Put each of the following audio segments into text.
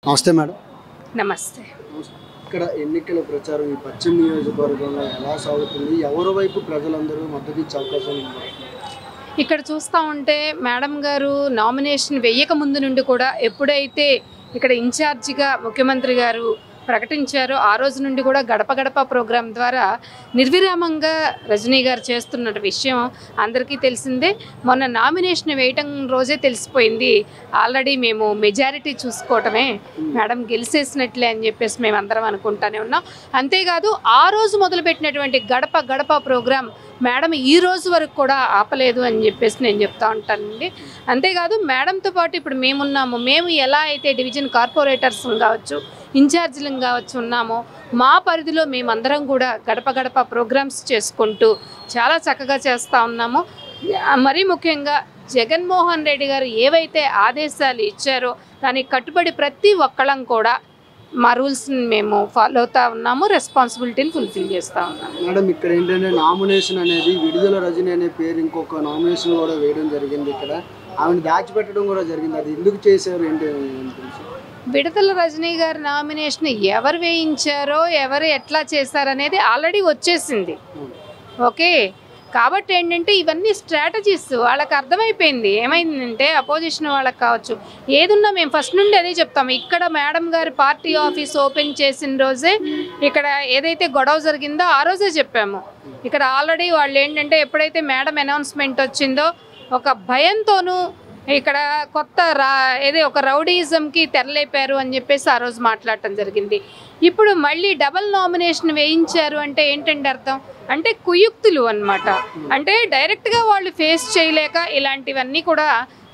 నమస్తే మేడం. నమస్తే. ఇక్కడ ఎన్నికల ప్రచారం ఈ పశ్చిమ నియోజకవర్గంలో ఎలా సాగుతుంది? ఎవరి వైపు ప్రజలందరూ మద్దతు ఇచ్చే అవకాశం ఉంది? ఇక్కడ చూస్తూ ఉంటే మేడం గారు నామినేషన్ వేయక ముందు నుండి కూడా ఎప్పుడైతే ఇక్కడ ఇన్ఛార్జిగా ముఖ్యమంత్రి గారు ప్రకటించారో ఆ రోజు నుండి కూడా గడప గడప ప్రోగ్రాం ద్వారా నిర్విరామంగా రజనీ గారు చేస్తున్న విషయం అందరికీ తెలిసిందే. మొన్న నామినేషన్ వేయటం రోజే తెలిసిపోయింది, ఆల్రెడీ మేము మెజారిటీ చూసుకోవటమే, మేడం గెలిచేసినట్లే అని చెప్పేసి మేము అందరం అనుకుంటానే ఉన్నాం. అంతేకాదు ఆ రోజు మొదలుపెట్టినటువంటి గడప గడప ప్రోగ్రాం మేడం ఈ రోజు వరకు కూడా ఆపలేదు అని చెప్పేసి నేను చెప్తా ఉంటానండి. అంతేకాదు మేడంతో పాటు ఇప్పుడు మేమున్నాము, మేము ఎలా అయితే డివిజన్ కార్పొరేటర్స్ కావచ్చు, ఇన్ఛార్జీలను కావచ్చు ఉన్నామో, మా పరిధిలో మేమందరం కూడా గడప గడప ప్రోగ్రామ్స్ చేసుకుంటూ చాలా చక్కగా చేస్తూ ఉన్నాము. మరీ ముఖ్యంగా జగన్మోహన్ రెడ్డి గారు ఏవైతే ఆదేశాలు ఇచ్చారో దానికి కట్టుబడి ప్రతి ఒక్కళ్ళం కూడా మా రూల్స్ని మేము ఫాలో అవుతూ ఉన్నాము, రెస్పాన్సిబిలిటీని ఫుల్ఫిల్ చేస్తూ ఉన్నాము. మేడం, ఇక్కడ ఏంటంటే నామినేషన్ అనేది విడుదల రజని అనే పేరు ఇంకొక నామినేషన్ కూడా వేయడం జరిగింది. ఇక్కడ ఆమెను దాచిపెట్టడం కూడా జరిగింది. అది ఎందుకు చేశారు ఏంటి? విడుదల రజనీ గారి నామినేషన్ ఎవరు వేయించారో ఎవరు ఎట్లా చేశారనేది ఆల్రెడీ వచ్చేసింది. ఓకే, కాబట్టి ఏంటంటే ఇవన్నీ స్ట్రాటజీస్ వాళ్ళకి అర్థమైపోయింది. ఏమైందంటే అపోజిషన్ వాళ్ళకి కావచ్చు ఏదున్నా మేము ఫస్ట్ నుండి అదే చెప్తాము. ఇక్కడ మేడం గారి పార్టీ ఆఫీస్ ఓపెన్ చేసిన రోజే ఇక్కడ ఏదైతే గొడవ జరిగిందో ఆ రోజే చెప్పాము. ఇక్కడ ఆల్రెడీ వాళ్ళు ఏంటంటే ఎప్పుడైతే మేడం అనౌన్స్మెంట్ వచ్చిందో ఒక భయంతోనూ ఇక్కడ కొత్త ఒక రౌడీజంకి తెరలేపారు అని చెప్పేసి ఆ రోజు మాట్లాడటం జరిగింది. ఇప్పుడు మళ్ళీ డబల్ నామినేషన్ వేయించారు అంటే ఏంటంటే అర్థం అంటే కుయుక్తులు అన్నమాట. అంటే డైరెక్ట్గా వాళ్ళు ఫేస్ చేయలేక ఇలాంటివన్నీ కూడా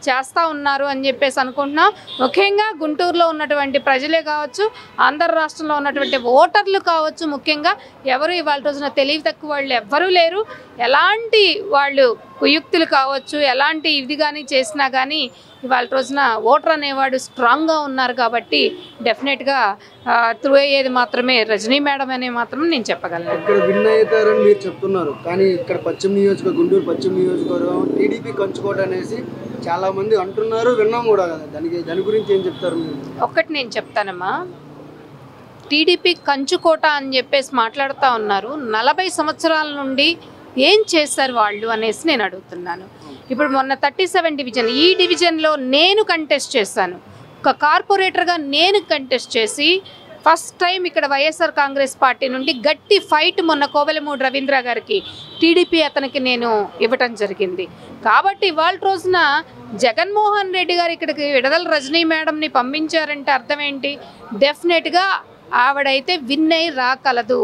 చేస్తూ ఉన్నారు అని చెప్పేసి అనుకుంటున్నాం. ముఖ్యంగా గుంటూరులో ఉన్నటువంటి ప్రజలే కావచ్చు, ఆంధ్ర రాష్ట్రంలో ఉన్నటువంటి ఓటర్లు కావచ్చు, ముఖ్యంగా ఎవరు ఇవాళ రోజున తెలివి తక్కువ వాళ్ళు ఎవ్వరూ లేరు. ఎలాంటి వాళ్ళు కుయుక్తులు కావచ్చు, ఎలాంటి ఇది కానీ చేసినా కానీ ఇవాళ రోజున ఓటర్ అనేవాడు స్ట్రాంగ్గా ఉన్నారు. కాబట్టి డెఫినెట్గా త్రూ అయ్యేది మాత్రమే రజనీ మేడం అనే మాత్రం నేను చెప్పగలను. ఇక్కడ విన్ అవుతారని మీరు చెప్తున్నారు, కానీ ఇక్కడ గుంటూరు పశ్చిమ నియోజకవర్గం టీడీపీ కంచుకోట అనేసి చాలా మంది అంటున్నారు, విన్నాం కూడా కదా. దాని గురించి ఏం చెప్తారు మీరు? ఒక్కటి నేను చెప్తానమ్మా, టీడీపీ కంచుకోట అని చెప్పేసి మాట్లాడుతూ ఉన్నారు. 40 సంవత్సరాల నుండి ఏం చేశారు వాళ్ళు అనేసి నేను అడుగుతున్నాను. ఇప్పుడు మొన్న 37 డివిజన్, ఈ డివిజన్లో నేను కంటెస్ట్ చేశాను. ఒక కార్పొరేటర్గా నేను కంటెస్ట్ చేసి ఫస్ట్ టైం ఇక్కడ వైఎస్ఆర్ కాంగ్రెస్ పార్టీ నుండి గట్టి ఫైట్ మొన్న కోవెలమూడి రవీంద్ర గారికి టీడీపీ అతనికి నేను ఇవ్వటం జరిగింది. కాబట్టి ఇవాళ రోజున జగన్మోహన్ రెడ్డి గారు ఇక్కడికి విడుదల రజనీ మేడంని పంపించారంటే అర్థం ఏంటి? డెఫినెట్గా ఆవిడైతే విన్ అయి రాగలదు.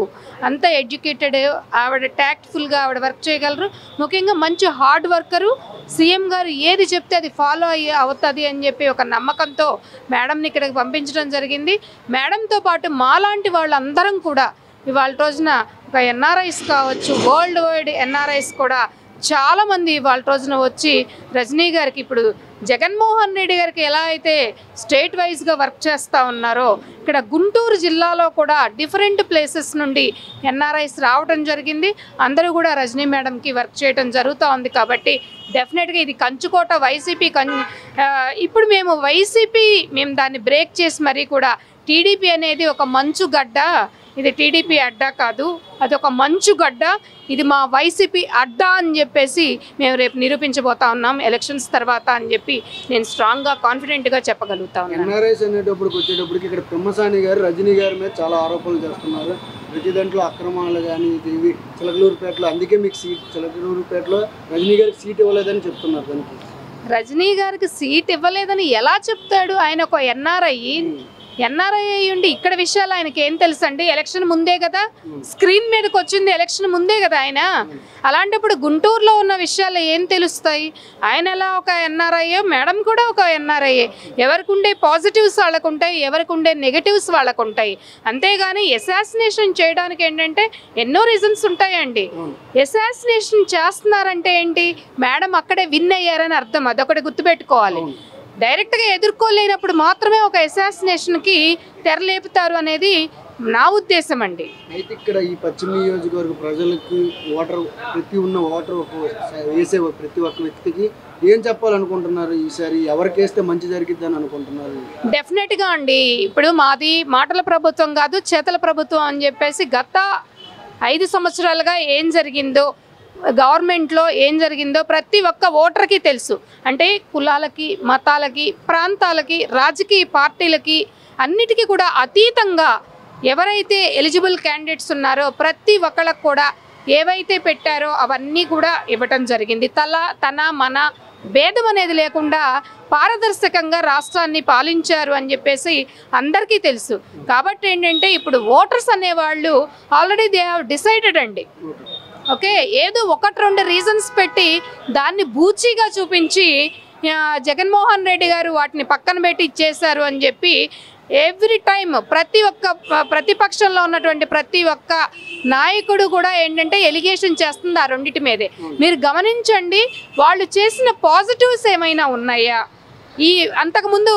అంత ఎడ్యుకేటెడ్ ఆవిడ, ట్యాక్ట్ఫుల్గా ఆవిడ వర్క్ చేయగలరు. ముఖ్యంగా మంచి హార్డ్ వర్కరు. సీఎం గారు ఏది చెప్తే అది ఫాలో అవుతుంది అని చెప్పి ఒక నమ్మకంతో మేడంని ఇక్కడికి పంపించడం జరిగింది. మేడంతో పాటు మాలాంటి వాళ్ళందరం కూడా ఇవాళ రోజున ఒక ఎన్ఆర్ఐస్ కావచ్చు, వరల్డ్ వైడ్ ఎన్ఆర్ఐస్ కూడా చాలామంది ఇవాళ రోజున వచ్చి రజనీ గారికి, ఇప్పుడు జగన్మోహన్ రెడ్డి గారికి ఎలా అయితే స్టేట్ వైజ్గా వర్క్ చేస్తూ ఉన్నారో ఇక్కడ గుంటూరు జిల్లాలో కూడా డిఫరెంట్ ప్లేసెస్ నుండి ఎన్ఆర్ఐస్ రావడం జరిగింది. అందరూ కూడా రజనీ మేడంకి వర్క్ చేయడం జరుగుతూ ఉంది. కాబట్టి డెఫినెట్గా ఇది కంచుకోట వైసీపీ ఇప్పుడు మేము దాన్ని బ్రేక్ చేసి మరీ కూడా టీడీపీ అనేది ఒక మంచు గడ్డ, ఇది టీడీపీ అడ్డా కాదు, అది ఒక మంచు గడ్డ, ఇది మా వైసీపీ అడ్డా అని చెప్పేసి మేము రేపు నిరూపించబోతా ఉన్నాం ఎలక్షన్స్ తర్వాత అని చెప్పి నేను స్ట్రాంగ్గా కాన్ఫిడెంట్గా చెప్పగలుగుతా ఉన్నాను. ఎన్ఆర్ఐస్ అనేటప్పటికి వచ్చేటప్పటికి ఇక్కడ పెమ్మసాని గారు రజనీ గారి మీద చాలా ఆరోపణలు చేస్తున్నారు. ప్రతి దాంట్లో అక్రమాలు కానీ ఇవి చిలకలూరుపేటలో, అందుకే మీకు చిలకలూరుపేటలో రజనీ గారికి సీట్ ఇవ్వలేదని చెప్తున్నారు. దానికి రజనీ గారికి సీట్ ఇవ్వలేదని ఎలా చెప్తాడు? ఆయన ఒక ఎన్ఆర్ఐ ఉండి ఇక్కడ విషయాలు ఆయనకి ఏం తెలుసు అండి? ఎలక్షన్ ముందే కదా స్క్రీన్ మీదకి వచ్చింది, ఎలక్షన్ ముందే కదా ఆయన. అలాంటప్పుడు గుంటూరులో ఉన్న విషయాలు ఏం తెలుస్తాయి? ఆయన ఎలా ఒక ఎన్ఆర్ఐయో, మేడం కూడా ఒక ఎన్ఆర్ఐయే. ఎవరికి ఉండే పాజిటివ్స్ వాళ్ళకు ఉంటాయి, ఎవరికి ఉండే నెగటివ్స్ వాళ్ళకు ఉంటాయి. అంతేగాని అసాసినేషన్ చేయడానికి ఏంటంటే ఎన్నో రీజన్స్ ఉంటాయండి. అసాసినేషన్ చేస్తున్నారంటే ఏంటి? మేడం అక్కడే విన్ అయ్యారని అర్థం, అదొకటి గుర్తుపెట్టుకోవాలి. డైరెక్ట్గా ఎదుర్కోలేనప్పుడు మాత్రమే ఒక అసాసినేషన్కి తెరలేపుతారు అనేది నా ఉద్దేశం అండి. అయితే ఇక్కడ ఈ పశ్చిమ నియోజకవర్గ ప్రజలకు ప్రతి ఒక్క వ్యక్తికి ఏం చెప్పాలనుకుంటున్నారు? ఈసారి ఎవరికి వేస్తే మంచి జరిగిద్దని అనుకుంటున్నారు? డెఫినెట్గా అండి, ఇప్పుడు మాది మాటల ప్రభుత్వం కాదు చేతల ప్రభుత్వం అని చెప్పేసి గత 5 సంవత్సరాలుగా ఏం జరిగిందో, గవర్నమెంట్లో ఏం జరిగిందో ప్రతి ఒక్క ఓటర్కి తెలుసు. అంటే కులాలకి, మతాలకి, ప్రాంతాలకి, రాజకీయ పార్టీలకి అన్నిటికీ కూడా అతీతంగా ఎవరైతే ఎలిజిబుల్ క్యాండిడేట్స్ ఉన్నారో ప్రతి ఒక్కళ్ళకు కూడా ఏవైతే పెట్టారో అవన్నీ కూడా ఇవ్వటం జరిగింది. తన మన భేదం అనేది లేకుండా పారదర్శకంగా రాష్ట్రాన్ని పాలించారు అని చెప్పేసి అందరికీ తెలుసు. కాబట్టి ఏంటంటే ఇప్పుడు ఓటర్స్ అనేవాళ్ళు ఆల్రెడీ దే హ్యావ్ డిసైడెడ్ అండి. ఓకే, ఏదో 1-2 రీజన్స్ పెట్టి దాన్ని బూచీగా చూపించి జగన్మోహన్ రెడ్డి గారు వాటిని పక్కన పెట్టి ఇచ్చేశారు అని చెప్పి ఎవ్రీ టైం ప్రతిపక్షంలో ఉన్నటువంటి ప్రతి ఒక్క నాయకుడు కూడా ఏంటంటే ఎలిగేషన్ చేస్తుంది ఆ రెండింటి మీదే. మీరు గమనించండి, వాళ్ళు చేసిన పాజిటివ్స్ ఏమైనా ఉన్నాయా? ఈ అంతకుముందు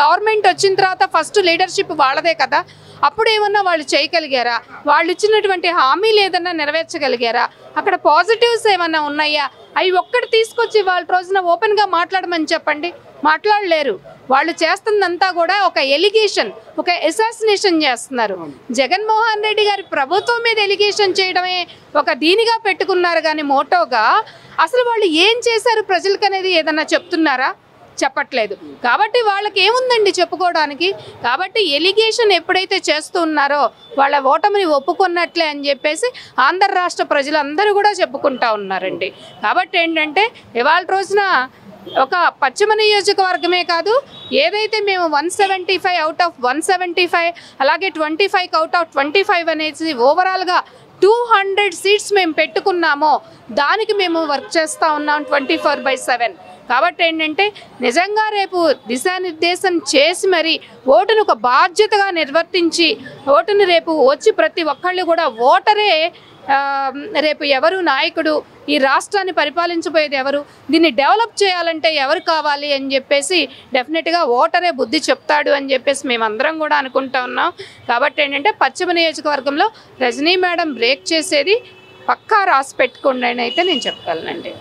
గవర్నమెంట్ వచ్చిన తర్వాత ఫస్ట్ లీడర్షిప్ వాళ్ళదే కదా, అప్పుడు ఏమన్నా వాళ్ళు చేయగలిగారా? వాళ్ళు ఇచ్చినటువంటి హామీలు ఏదన్నా నెరవేర్చగలిగారా? అక్కడ పాజిటివ్స్ ఏమన్నా ఉన్నాయా? అవి ఒక్కటి తీసుకొచ్చి వాళ్ళ రోజున ఓపెన్గా మాట్లాడమని చెప్పండి, మాట్లాడలేరు. వాళ్ళు చేస్తుందంతా కూడా ఒక ఎలిగేషన్, ఒక అసాసినేషన్ చేస్తున్నారు. జగన్మోహన్ రెడ్డి గారి ప్రభుత్వం మీద ఎలిగేషన్ చేయడమే ఒక దీనిగా పెట్టుకున్నారు కానీ మోటోగా అసలు వాళ్ళు ఏం చేశారు ప్రజలకు అనేది ఏదన్నా చెప్తున్నారా? చెప్పట్లేదు. కాబట్టి వాళ్ళకి ఏముందండి చెప్పుకోవడానికి? కాబట్టి ఎలిగేషన్ ఎప్పుడైతే చేస్తూ ఉన్నారో వాళ్ళ ఓటమిని ఒప్పుకున్నట్లే అని చెప్పేసి ఆంధ్ర రాష్ట్ర ప్రజలందరూ కూడా చెప్పుకుంటా ఉన్నారండి. కాబట్టి ఏంటంటే ఇవాళ రోజున ఒక పశ్చిమ నియోజకవర్గమే కాదు, ఏదైతే మేము 175 అవుట్ ఆఫ్ 175 అలాగే 25 అవుట్ ఆఫ్ 25 అనేసి ఓవరాల్గా 200 సీట్స్ మేము పెట్టుకున్నామో దానికి మేము వర్క్ చేస్తూ ఉన్నాం 24/7. కాబట్టి ఏంటంటే నిజంగా రేపు దిశానిర్దేశం చేసి మరి ఓటును ఒక బాధ్యతగా నిర్వర్తించి ఓటును రేపు వచ్చి ప్రతి ఒక్కళ్ళు కూడా ఓటరే రేపు ఎవరు నాయకుడు, ఈ రాష్ట్రాన్ని పరిపాలించబోయేది ఎవరు, దీన్ని డెవలప్ చేయాలంటే ఎవరు కావాలి అని చెప్పేసి డెఫినెట్గా ఓటరే బుద్ధి చెప్తాడు అని చెప్పేసి మేమందరం కూడా అనుకుంటా ఉన్నాం. కాబట్టి ఏంటంటే పశ్చిమ నియోజకవర్గంలో రజనీ మేడం బ్రేక్ చేసేది పక్కా రాసి పెట్టుకోండి అని అయితే నేను చెప్పగలనండి.